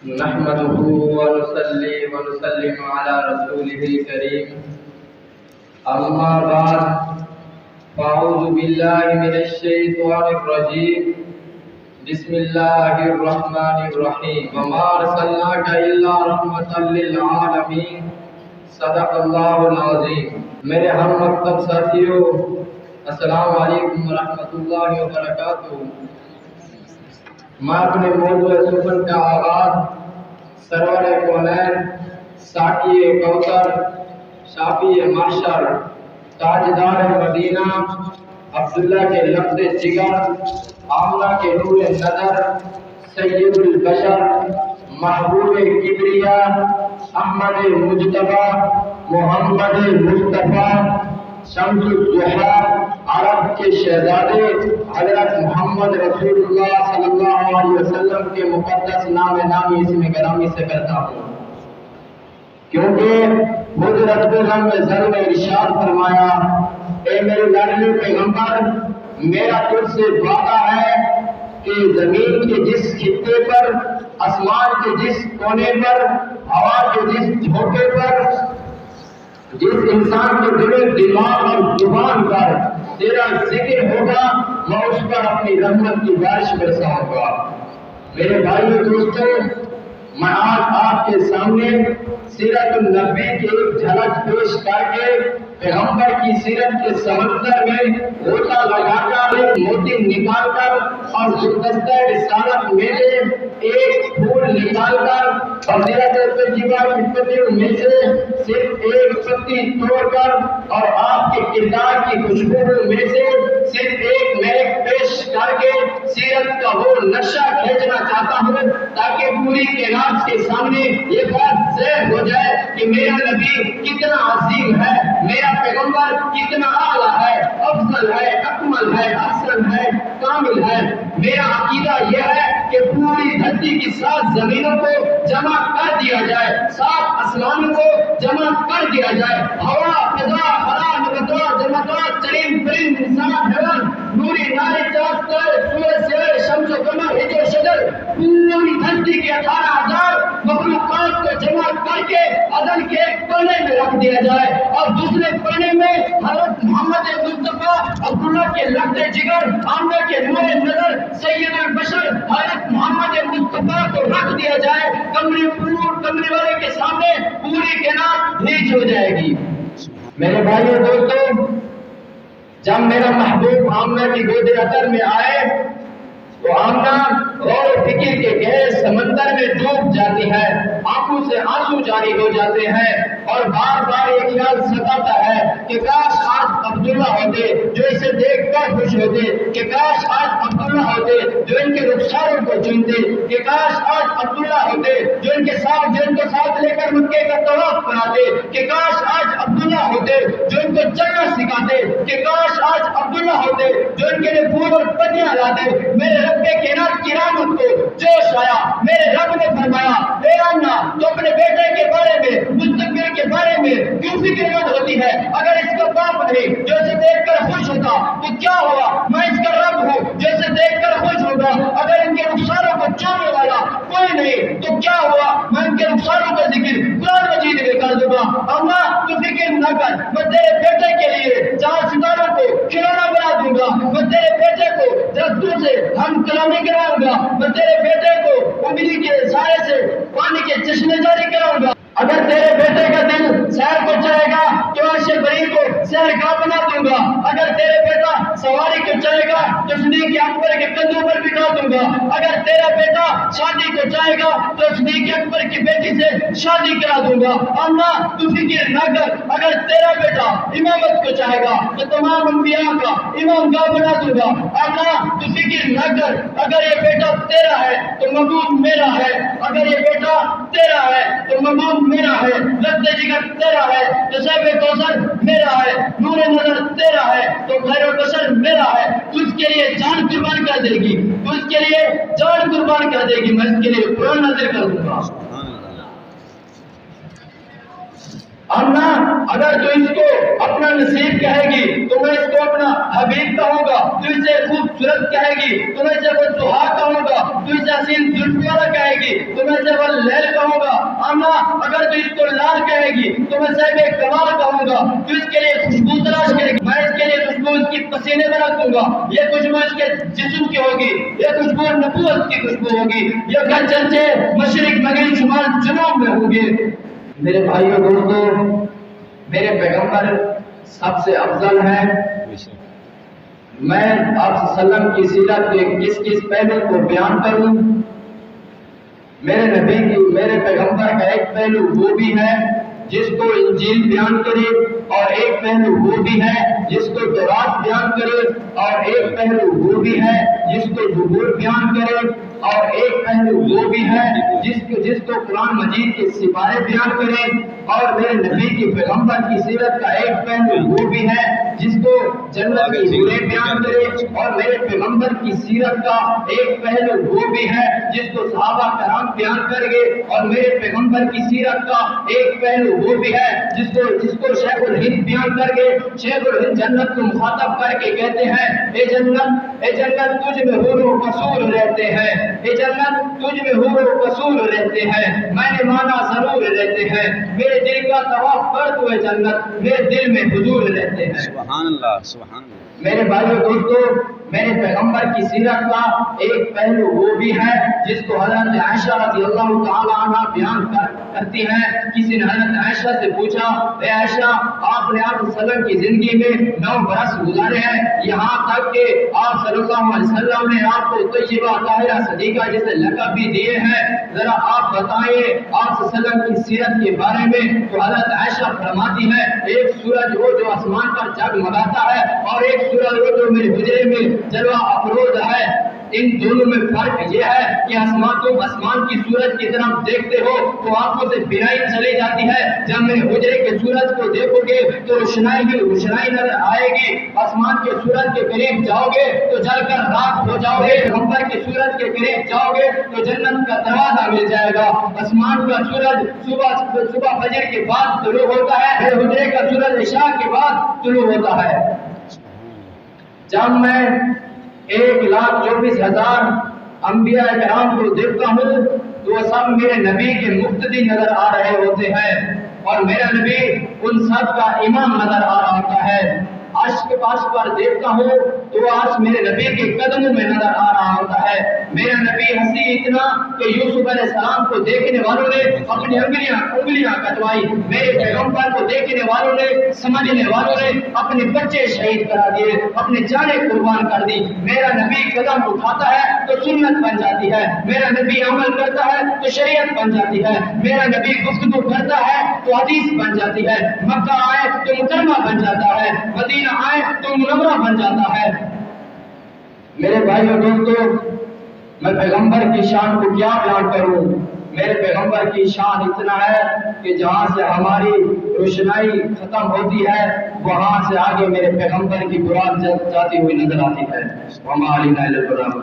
نحمده ونصلي ونسلم على رسوله الكريم أما بعد فأعوذ بالله من الشيطان الرجيم بسم الله الرحمن الرحيم وما أرسلناك إلا رحمة للعالمين صدق الله العظيم۔ میرے ہم مکتب ساتھیوں، السلام علیکم ورحمۃ اللہ وبرکاتہ۔ میں اپنے موضوع سخن کا آغاز سرور کونین، ساقی کوثر، شافی محشر، تاجدار مدینہ، عبداللہ کے لفظ جگر، آمنہ کے نور نظر، سید البشر، محبوب کبریا، احمد مجتبی، محمد مصطفیٰ، شمس الضحیٰ، عرب کے شہزادے حضرت محمد رسول اللہ صلی اللہ علیہ وسلم کے مقدس نام نامی اسم گرامی سے کرتا ہوں، کیونکہ خود رب العزت نے ارشاد فرمایا، اے میرے لاڈلے پیغمبر، میرا تجھ سے وعدہ ہے کہ زمین کے جس خطے پر، آسمان کے جس کونے پر، ہوا کے جس جھونکے پر، جس انسان کے دل دماغ اور زبان پر تیرا ذکر ہوگا، میں اس پر اپنی رحمت کی بارش برساؤں گا۔ میرے بھائیو دوستوں، میں آج آپ کے سامنے سیرت النبی کی ایک جھلک پیش کر کے پیغمبر کی سیرت کے سمندر میں غوطہ لگا کر، ایک موتی نکال کر اور گلدستہ رسالت میں سے ایک پھول نکال کر اور سیرت طیبہ کی پتیوں میں سے صرف ایک پتی توڑ کر اور آپ کے کردار کی خوشبو میں سے صرف ایک مہک پیش کر کے سیرت کا وہ نقشہ کھینچنا چاہتا ہوں، تاکہ پوری کائنات کے سامنے یہ بات ظاہر ہو جائے کہ میرا نبی کتنا عظیم ہے، میرا پیغمبر کتنا اعلیٰ ہے، افضل ہے، اکمل ہے، احسن ہے، کامل ہے۔ میرا عقیدہ یہ ہے کہ پوری دھرتی کی 7 زمینوں کو جمع کر دیا جائے، 7 آسمانوں کو جمع کر دیا جائے، ہوا، فضا، خلا، نباتات، جمادات، چرند پرند، انسان، حیوان، نوری ناری، چاند، ستارے، سورج، ستارے، شمس و قمر، حجر و شجر، پوری دھرتی کے 18,000 مخلوقات کو جمع کر کے عدل کے ایک پڑھنے میں رکھ دیا جائے، اور دوسرے پڑھنے میں حضرت محمد مصطفیٰ عبداللہ کے لفظ جگر، آمنہ کے نور نظر، سید البشر حضرت محمد مصطفیٰ کو رکھ دیا جائے۔ کمرے والے کے سامنے پوری کائنات نیچ ہو جائے گی۔ میرے بھائیو دوستوں، جب میرا محبوب آمنہ کی گود اطہر میں آئے تو آمنہ غور و فکر کے گہرے سمندر میں ڈوب جاتی ہے، آنکھوں سے آنسو جاری ہو جاتے ہیں اور بار بار یہ خیال ستاتا ہے کہ کاش آج عبداللہ ہوتے جو اسے دیکھ کر خوش ہوتے، کہ کاش آج عبداللہ ہوتے جو ان کے رخساروں کو چنتے، کہ کاش آج عبداللہ ہوتے جو ان کو ساتھ لے کر مکے کا طواف کراتے، کہ کاش آج عبداللہ ہوتے جو ان کو چلنا سکھاتے، کہ کاش آج عبداللہ ہوتے جو ان کے لیے پھول اور پتیاں لاتے۔ میرے رب کائنات کی رحمت کو جوش آیا، میرے رب نے فرمایا، اے آمنہ تو اپنے بیٹے کے بارے میں، مستقبل کے بارے میں کیوں فکر مند ہوتی ہے؟ اگر اس کا باپ نہیں جو اسے دیکھ کر خوش ہوتا تو کیا ہوا؟ میں اس کا رب ہوں جو اسے دیکھ کر خوش ہوگا۔ اگر ان کے رخساروں کو چاہنے والا کوئی نہیں تو کیا ہوا؟ میں ان کے رخساروں کا ذکر قرآن مجید میں کر دوں گا۔ آمنہ تو فکر نہ کر، میں تیرے بیٹے کے لیے 4 ستاروں کو کھلونا بنا دوں گا، میں تیرے بیٹے کو درختوں سے ہم کلامی کراؤں گا، میں تیرے بیٹے کو انگلی کے سائے سے پانی کے چشمے جاری کراؤں گا۔ اگر تیرے بیٹے کا دل سیر کو چاہے گا تو عرش بری کو سیرگاہ بنا دوں گا، اگر تیرے بیٹا سواری کو چاہے گا تو صدیق اکبر کے کندھوں پر بٹھا دوں گا، اگر تیرا بیٹا شادی کو چاہے گا تو صدیق اکبر کی بیٹی سے شادی کرا دوں گا۔ آمنہ تو فکر نہ کر، اگر تیرا بیٹا امامت کو چاہے گا تو تمام انبیاء کا امام گاہ بنا دوں گا۔ آمنہ تو فکر نہ کر، اگر یہ بیٹا تیرا ہے تو محبوب میرا ہے، اگر یہ بیٹا تیرا ہے تو محبوب میرا ہے، لفظ جگر تیرا ہے تو صاحب کوثر میرا ہے، نور نظر تیرا ہے تو خیر البشر میرا ہے۔ تو اس کے لیے جان قربان کر دے گی، تو اس کے لیے جان قربان کر دے گی، میں اس کے لیے قرآن نازل کر دوں گا۔ آمنہ اگر تو اس کو اپنا نصیب کہے گی تو میں اس کو اپنا حبیب کہوں گا، تو اسے خوبصورت کہے گی تو میں اسے بدسہا کہوں گا، تو اسے حسین زلف والا کہے گی تو میں صاحب اللیل کہوں گا، آمنا اگر تو اس کو لال کہے گی تو میں صاحب کمال کہوں گا، تو اس کے لیے خوشبو تلاش کرے گی، میں اس کے لیے خوشبو اس کی پسینے میں رکھوں گا، یہ خوشبو اس کے جسم کی ہوگی، یہ خوشبو نبوت کی خوشبو ہوگی، یہ گھر چرچے مشرق مغرب شمال جنوب میں ہوں گے۔ میرے بھائیوں دوستوں، میرے پیغمبر سب سے افضل ہے۔ میں آپ صلی اللہ علیہ وسلم کی سیرت کے کس کس پہلو کو بیان کروں؟ میرے نبی کی، میرے پیغمبر کا ایک پہلو وہ بھی ہے جس کو انجیل بیان کرے، اور ایک پہلو وہ بھی ہے جس کو تورات بیان کرے، اور ایک پہلو وہ بھی ہے جس کو زبور بیان کرے، اور ایک پہلو وہ بھی ہے جس کو قرآن مجید کے سپارے بیان کرے، اور میرے نبی کی پیغمبر کی سیرت کا ایک پہلو وہ بھی ہے جس کو جنت کی حوریں بیان کرے، اور میرے پیغمبر کی سیرت کا ایک پہلو وہ بھی ہے جس کو صحابہ کرام بیان کر گے، اور میرے پیغمبر کی سیرت کا ایک پہلو وہ بھی ہے جس کو شیخ الہند بیان کر گے۔ شیخ الہند جنت کو مخاطب کر کے کہتے ہیں، اے جنت تجھ میں حور و قصور رہتے ہیں، اے جنت تجھ میں حور و قصور رہتے ہیں، میں نے مانا ضرور رہتے ہیں، میرے دل کا طواف کر تو اے جنت میرے دل میں حضور رہتے ہیں۔ سبحان اللہ، سبحان اللہ۔ میرے بھائیو دوستو، میرے پیغمبر کی سیرت کا ایک پہلو وہ بھی ہے جس کو حضرت عائشہ رضی اللہ تعالی عنہ بیان کرتی ہیں۔ کسی نے حضرت عائشہ سے پوچھا، اے عائشہ، آپ نے آپ صلی اللہ علیہ وسلم کی زندگی میں 9 برس گزارے ہیں، یہاں تک کہ آپ صلی اللہ علیہ وسلم نے آپ کو طیبہ طاہرہ صدیقہ جیسے لقب بھی دیے ہیں، ذرا آپ بتائیں آپ صلی اللہ علیہ وسلم کی سیرت کے بارے میں۔ تو حضرت عائشہ فرماتی ہے، ایک سورج وہ جو آسمان پر جگمگاتا ہے، اور ایک سورج وہ جو میرے حجرے میں جلوہ افروز ہے، ان دونوں میں فرق یہ ہے کہ آسمان کی سورج کی طرف دیکھتے ہو تو آنکھوں سے بینائی چلی جاتی ہے، جب میرے حجرے کے سورج کو دیکھو گے تو روشنائی نظر آئے گی، آسمان کے سورج کے قریب جاؤ گے تو جل کر راکھ ہو جاؤ گے، پیغمبر کے سورج کے قریب جاؤ گے تو جنت کا دروازہ مل جائے گا۔ آسمان کا سورج صبح فجر کے بعد طلوع ہوتا ہے، میرے حجرے کا سورج عشاء کے بعد طلوع ہوتا ہے۔ جب میں 1,24,000 انبیاء کرام کو دیکھتا ہوں تو وہ سب میرے نبی کے مقتدی نظر آ رہے ہوتے ہیں، اور میرا نبی ان سب کا امام نظر آ رہا ہوتا ہے۔ عرش کے پاس پر دیکھتا ہوں تو عرش میرے نبی کے قدموں میں نظر آ رہا ہوتا ہے۔ میرا نبی ہنسی اتنا کہ یوسف علیہ السلام کو دیکھنے والوں نے اپنی انگلیاں کٹوائی، میرے پیغمبر کو دیکھنے والوں نے، سمجھنے والوں نے اپنے بچے شہید کرا دیے، اپنے جانیں قربان کر دی۔ میرا نبی قدم اٹھاتا ہے تو سنت بن جاتی ہے، میرا نبی عمل کرتا ہے تو شریعت بن جاتی ہے، میرا نبی گفتگو کرتا ہے تو حدیث بن جاتی ہے، مکہ آئے تو مکرمہ بن جاتا ہے، مدینہ آئے تو منورہ بن جاتا ہے۔ میرے بھائیو دوستو، میں پیغمبر کی شان کو کیا بیان کروں؟ میرے پیغمبر کی شان اتنا ہے کہ جہاں سے ہماری روشنائی ختم ہوتی ہے وہاں سے آگے میرے پیغمبر کی برات جاتی ہوئی نظر آتی ہے۔ وما علینا الا البلاغ۔